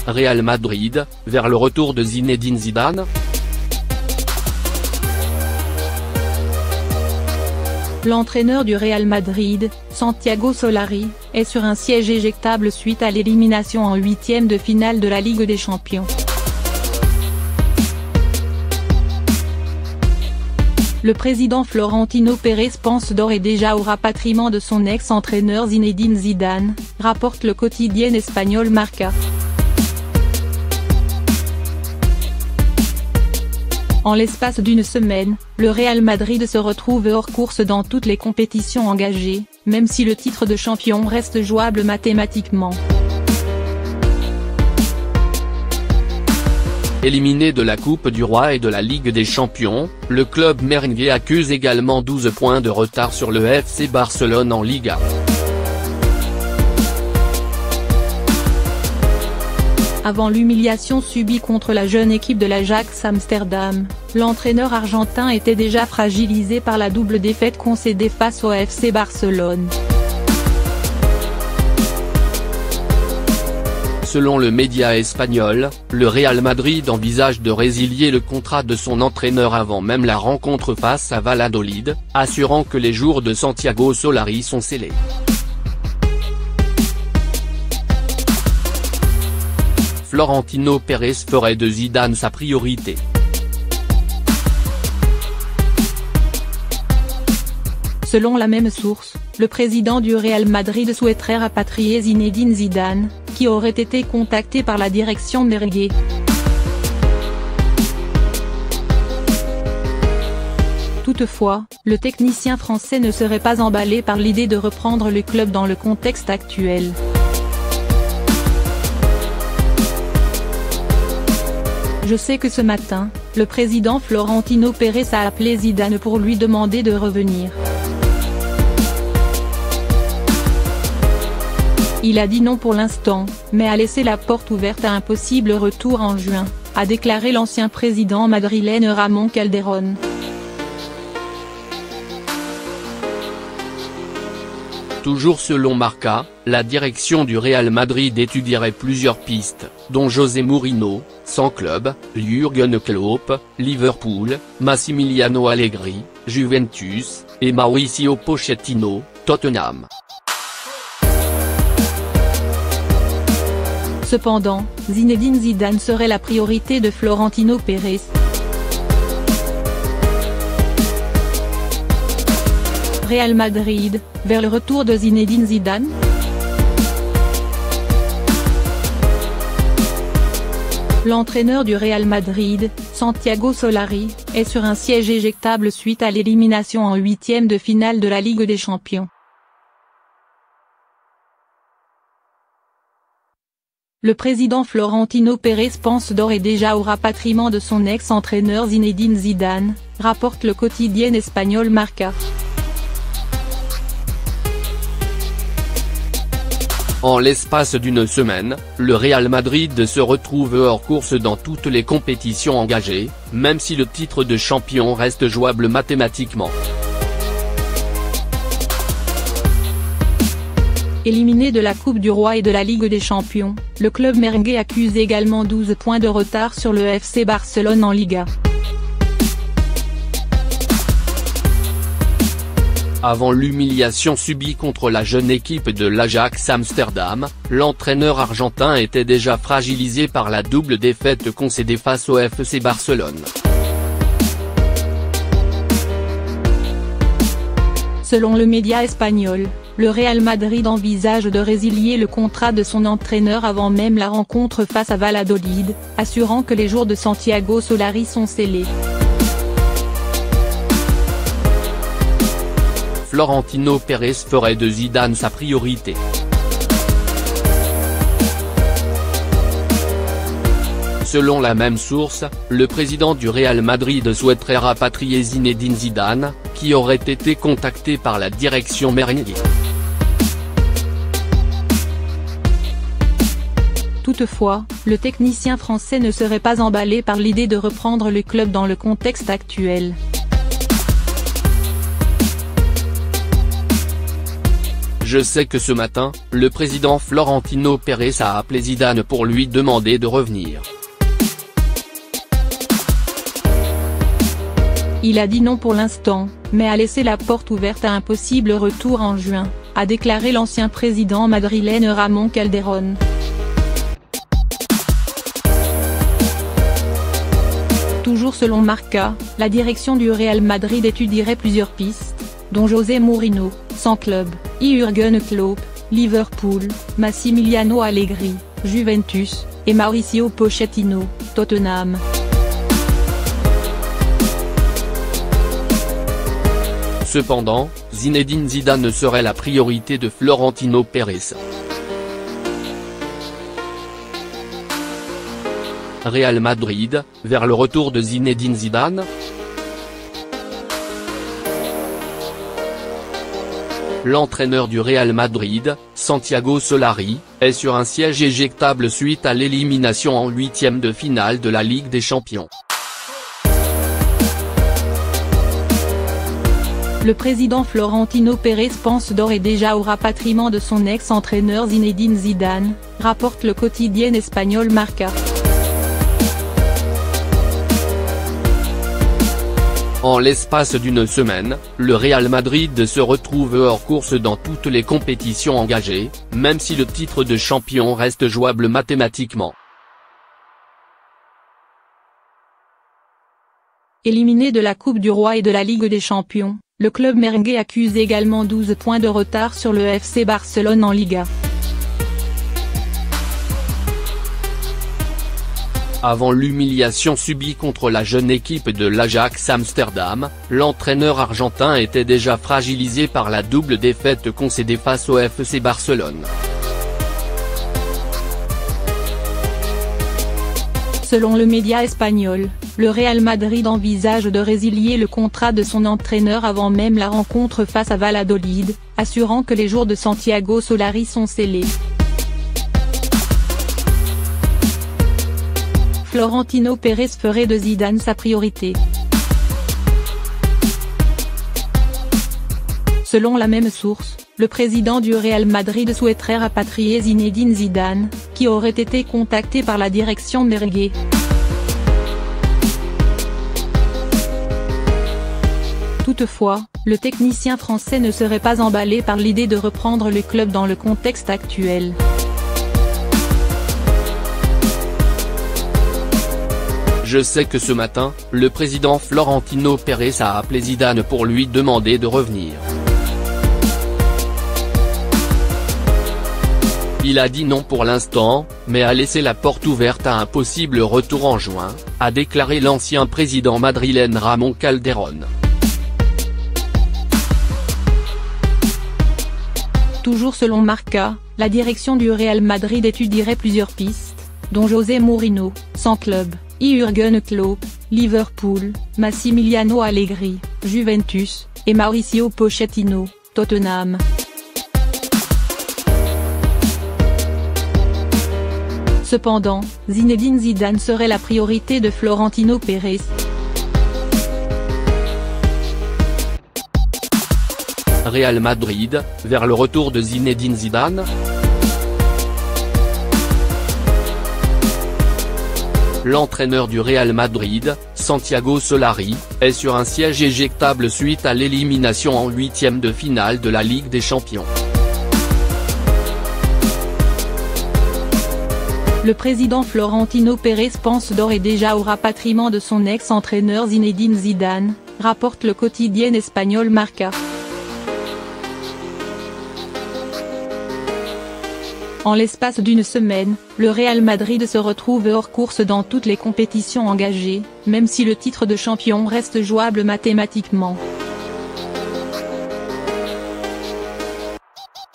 Real Madrid, vers le retour de Zinedine Zidane? L'entraîneur du Real Madrid, Santiago Solari, est sur un siège éjectable suite à l'élimination en huitième de finale de la Ligue des Champions. Le président Florentino Pérez pense d'ores et déjà au rapatriement de son ex-entraîneur Zinedine Zidane, rapporte le quotidien espagnol Marca. En l'espace d'une semaine, le Real Madrid se retrouve hors course dans toutes les compétitions engagées, même si le titre de champion reste jouable mathématiquement. Éliminé de la Coupe du Roi et de la Ligue des Champions, le club merengue accuse également 12 points de retard sur le FC Barcelone en Liga. Avant l'humiliation subie contre la jeune équipe de l'Ajax Amsterdam, l'entraîneur argentin était déjà fragilisé par la double défaite concédée face au FC Barcelone. Selon le média espagnol, le Real Madrid envisage de résilier le contrat de son entraîneur avant même la rencontre face à Valladolid, assurant que les jours de Santiago Solari sont scellés. Florentino Pérez ferait de Zidane sa priorité. Selon la même source, le président du Real Madrid souhaiterait rapatrier Zinedine Zidane, qui aurait été contacté par la direction merengue. Toutefois, le technicien français ne serait pas emballé par l'idée de reprendre le club dans le contexte actuel. Je sais que ce matin, le président Florentino Pérez a appelé Zidane pour lui demander de revenir. Il a dit non pour l'instant, mais a laissé la porte ouverte à un possible retour en juin, a déclaré l'ancien président madrilène Ramón Calderón. Toujours selon Marca, la direction du Real Madrid étudierait plusieurs pistes, dont José Mourinho, sans club, Jürgen Klopp, Liverpool, Massimiliano Allegri, Juventus, et Mauricio Pochettino, Tottenham. Cependant, Zinedine Zidane serait la priorité de Florentino Pérez. Real Madrid, vers le retour de Zinedine Zidane? L'entraîneur du Real Madrid, Santiago Solari, est sur un siège éjectable suite à l'élimination en huitième de finale de la Ligue des Champions. Le président Florentino Pérez pense d'ores et déjà au rapatriement de son ex-entraîneur Zinedine Zidane, rapporte le quotidien espagnol Marca. En l'espace d'une semaine, le Real Madrid se retrouve hors course dans toutes les compétitions engagées, même si le titre de champion reste jouable mathématiquement. Éliminé de la Coupe du Roi et de la Ligue des Champions, le club merengue accuse également 12 points de retard sur le FC Barcelone en Liga. Avant l'humiliation subie contre la jeune équipe de l'Ajax Amsterdam, l'entraîneur argentin était déjà fragilisé par la double défaite concédée face au FC Barcelone. Selon le média espagnol, le Real Madrid envisage de résilier le contrat de son entraîneur avant même la rencontre face à Valladolid, assurant que les jours de Santiago Solari sont scellés. Florentino Pérez ferait de Zidane sa priorité. Selon la même source, le président du Real Madrid souhaiterait rapatrier Zinedine Zidane, qui aurait été contacté par la direction merengue. Toutefois, le technicien français ne serait pas emballé par l'idée de reprendre le club dans le contexte actuel. Je sais que ce matin, le président Florentino Pérez a appelé Zidane pour lui demander de revenir. Il a dit non pour l'instant, mais a laissé la porte ouverte à un possible retour en juin, a déclaré l'ancien président madrilène Ramón Calderón. Toujours selon Marca, la direction du Real Madrid étudierait plusieurs pistes, dont José Mourinho, sans club, Jürgen Klopp, Liverpool, Massimiliano Allegri, Juventus, et Mauricio Pochettino, Tottenham. Cependant, Zinedine Zidane serait la priorité de Florentino Pérez. Real Madrid, vers le retour de Zinedine Zidane. L'entraîneur du Real Madrid, Santiago Solari, est sur un siège éjectable suite à l'élimination en huitième de finale de la Ligue des Champions. Le président Florentino Pérez pense d'ores et déjà au rapatriement de son ex-entraîneur Zinedine Zidane, rapporte le quotidien espagnol Marca. En l'espace d'une semaine, le Real Madrid se retrouve hors course dans toutes les compétitions engagées, même si le titre de champion reste jouable mathématiquement. Éliminé de la Coupe du Roi et de la Ligue des Champions, le club merengue accuse également 12 points de retard sur le FC Barcelone en Liga. Avant l'humiliation subie contre la jeune équipe de l'Ajax Amsterdam, l'entraîneur argentin était déjà fragilisé par la double défaite concédée face au FC Barcelone. Selon le média espagnol, le Real Madrid envisage de résilier le contrat de son entraîneur avant même la rencontre face à Valladolid, assurant que les jours de Santiago Solari sont scellés. Florentino Pérez ferait de Zidane sa priorité. Selon la même source, le président du Real Madrid souhaiterait rapatrier Zinedine Zidane, qui aurait été contacté par la direction merengue. Toutefois, le technicien français ne serait pas emballé par l'idée de reprendre le club dans le contexte actuel. Je sais que ce matin, le président Florentino Pérez a appelé Zidane pour lui demander de revenir. Il a dit non pour l'instant, mais a laissé la porte ouverte à un possible retour en juin, a déclaré l'ancien président madrilène Ramón Calderón. Toujours selon Marca, la direction du Real Madrid étudierait plusieurs pistes, dont José Mourinho, sans club, Jürgen Klopp, Liverpool, Massimiliano Allegri, Juventus, et Mauricio Pochettino, Tottenham. Cependant, Zinedine Zidane serait la priorité de Florentino Pérez. Real Madrid, vers le retour de Zinedine Zidane. L'entraîneur du Real Madrid, Santiago Solari, est sur un siège éjectable suite à l'élimination en huitième de finale de la Ligue des Champions. Le président Florentino Pérez pense d'ores et déjà au rapatriement de son ex-entraîneur Zinedine Zidane, rapporte le quotidien espagnol Marca. En l'espace d'une semaine, le Real Madrid se retrouve hors course dans toutes les compétitions engagées, même si le titre de champion reste jouable mathématiquement.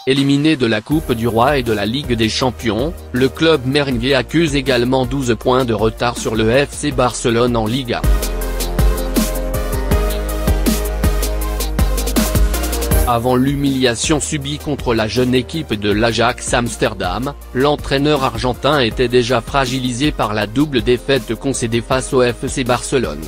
Éliminé de la Coupe du Roi et de la Ligue des Champions, le club merengue accuse également 12 points de retard sur le FC Barcelone en Liga. Avant l'humiliation subie contre la jeune équipe de l'Ajax Amsterdam, l'entraîneur argentin était déjà fragilisé par la double défaite concédée face au FC Barcelone.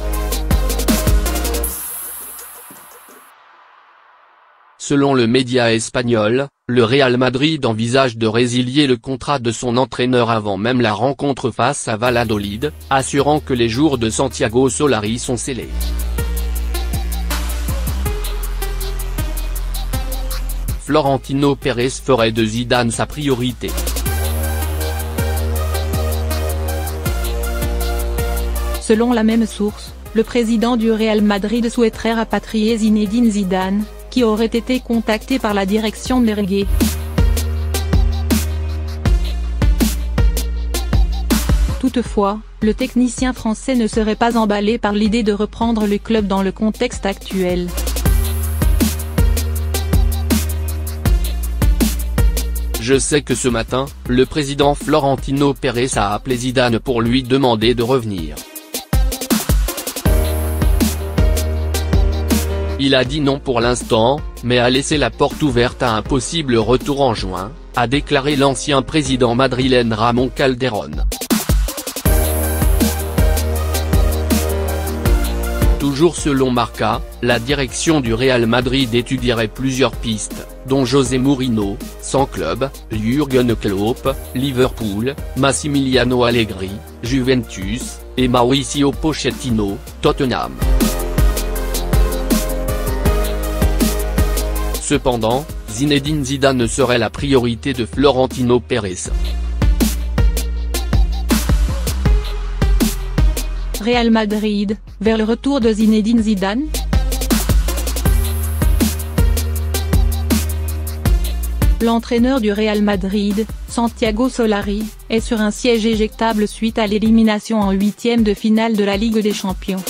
Selon le média espagnol, le Real Madrid envisage de résilier le contrat de son entraîneur avant même la rencontre face à Valladolid, assurant que les jours de Santiago Solari sont scellés. Florentino Pérez ferait de Zidane sa priorité. Selon la même source, le président du Real Madrid souhaiterait rapatrier Zinedine Zidane, qui aurait été contacté par la direction merengue. Toutefois, le technicien français ne serait pas emballé par l'idée de reprendre le club dans le contexte actuel. Je sais que ce matin, le président Florentino Pérez a appelé Zidane pour lui demander de revenir. Il a dit non pour l'instant, mais a laissé la porte ouverte à un possible retour en juin, a déclaré l'ancien président madrilène Ramón Calderón. Toujours selon Marca, la direction du Real Madrid étudierait plusieurs pistes, dont José Mourinho, sans club, Jürgen Klopp, Liverpool, Massimiliano Allegri, Juventus, et Mauricio Pochettino, Tottenham. Cependant, Zinedine Zidane serait la priorité de Florentino Pérez. Real Madrid, vers le retour de Zinedine Zidane? L'entraîneur du Real Madrid, Santiago Solari, est sur un siège éjectable suite à l'élimination en huitième de finale de la Ligue des Champions.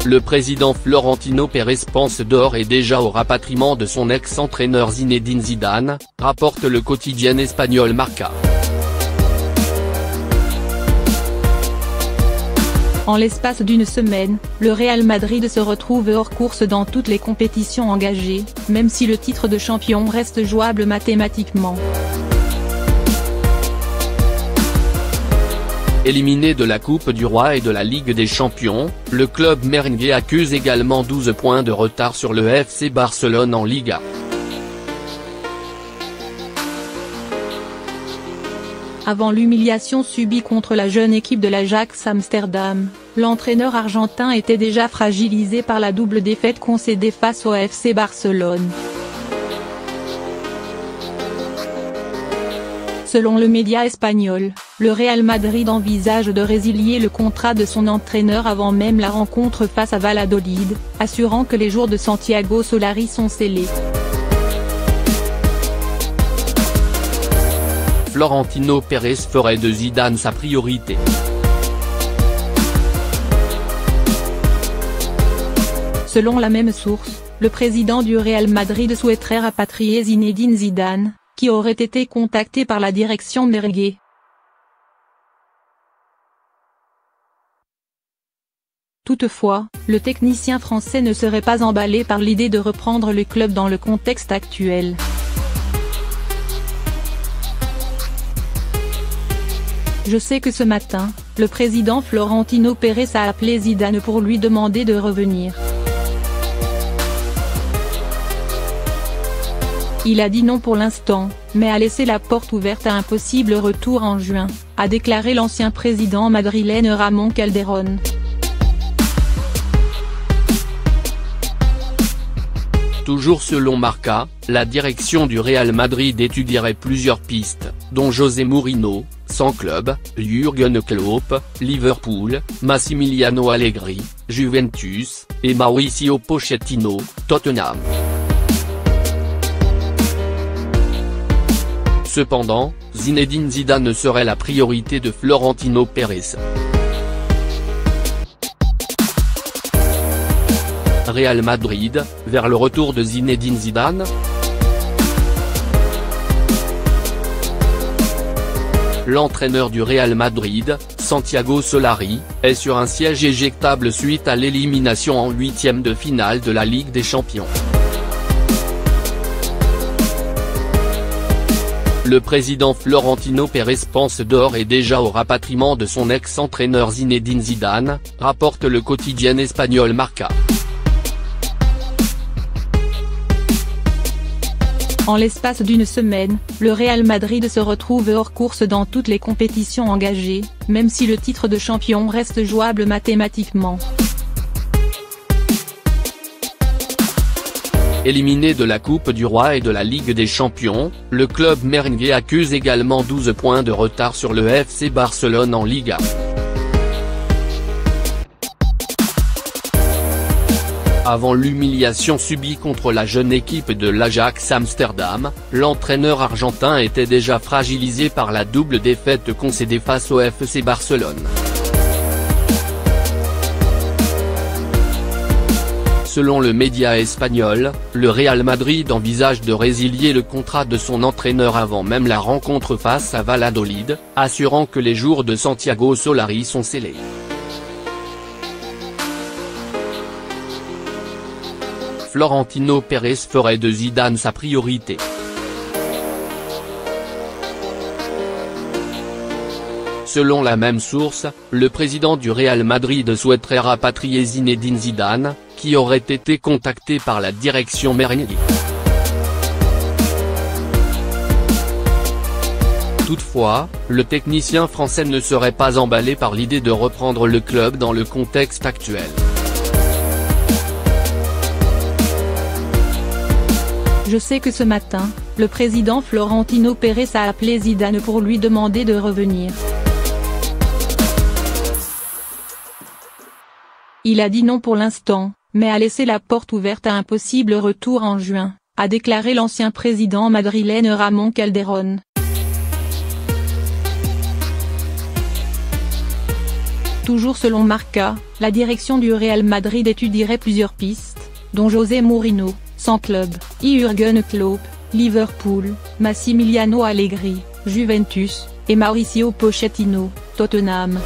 Le président Florentino Pérez pense d'ores et déjà au rapatriement de son ex-entraîneur Zinedine Zidane, rapporte le quotidien espagnol Marca. En l'espace d'une semaine, le Real Madrid se retrouve hors course dans toutes les compétitions engagées, même si le titre de champion reste jouable mathématiquement. Éliminé de la Coupe du Roi et de la Ligue des Champions, le club merengue accuse également 12 points de retard sur le FC Barcelone en Liga. Avant l'humiliation subie contre la jeune équipe de l'Ajax Amsterdam, l'entraîneur argentin était déjà fragilisé par la double défaite concédée face au FC Barcelone. Selon le média espagnol, le Real Madrid envisage de résilier le contrat de son entraîneur avant même la rencontre face à Valladolid, assurant que les jours de Santiago Solari sont scellés. Florentino Pérez ferait de Zidane sa priorité. Selon la même source, le président du Real Madrid souhaiterait rapatrier Zinedine Zidane, qui aurait été contacté par la direction merengue. Toutefois, le technicien français ne serait pas emballé par l'idée de reprendre le club dans le contexte actuel. Je sais que ce matin, le président Florentino Pérez a appelé Zidane pour lui demander de revenir. Il a dit non pour l'instant, mais a laissé la porte ouverte à un possible retour en juin, a déclaré l'ancien président madrilène Ramón Calderón. Toujours selon Marca, la direction du Real Madrid étudierait plusieurs pistes, dont José Mourinho, sans club, Jürgen Klopp, Liverpool, Massimiliano Allegri, Juventus, et Mauricio Pochettino, Tottenham. Cependant, Zinedine Zidane serait la priorité de Florentino Pérez. Real Madrid, vers le retour de Zinedine Zidane? L'entraîneur du Real Madrid, Santiago Solari, est sur un siège éjectable suite à l'élimination en huitième de finale de la Ligue des Champions. Le président Florentino Pérez pense d'ores et déjà au rapatriement de son ex-entraîneur Zinedine Zidane, rapporte le quotidien espagnol Marca. En l'espace d'une semaine, le Real Madrid se retrouve hors course dans toutes les compétitions engagées, même si le titre de champion reste jouable mathématiquement. Éliminé de la Coupe du Roi et de la Ligue des Champions, le club merengue accuse également 12 points de retard sur le FC Barcelone en Liga. Avant l'humiliation subie contre la jeune équipe de l'Ajax Amsterdam, l'entraîneur argentin était déjà fragilisé par la double défaite concédée face au FC Barcelone. Selon le média espagnol, le Real Madrid envisage de résilier le contrat de son entraîneur avant même la rencontre face à Valladolid, assurant que les jours de Santiago Solari sont scellés. Florentino Pérez ferait de Zidane sa priorité. Selon la même source, le président du Real Madrid souhaiterait rapatrier Zinedine Zidane, qui aurait été contacté par la direction merengue. Toutefois, le technicien français ne serait pas emballé par l'idée de reprendre le club dans le contexte actuel. Je sais que ce matin, le président Florentino Pérez a appelé Zidane pour lui demander de revenir. Il a dit non pour l'instant, mais a laissé la porte ouverte à un possible retour en juin, a déclaré l'ancien président madrilène Ramón Calderón. Toujours selon Marca, la direction du Real Madrid étudierait plusieurs pistes, dont José Mourinho, sans club, Jürgen Klopp, Liverpool, Massimiliano Allegri, Juventus, et Mauricio Pochettino, Tottenham.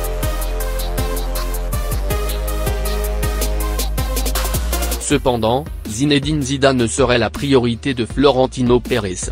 Cependant, Zinedine Zidane serait la priorité de Florentino Pérez.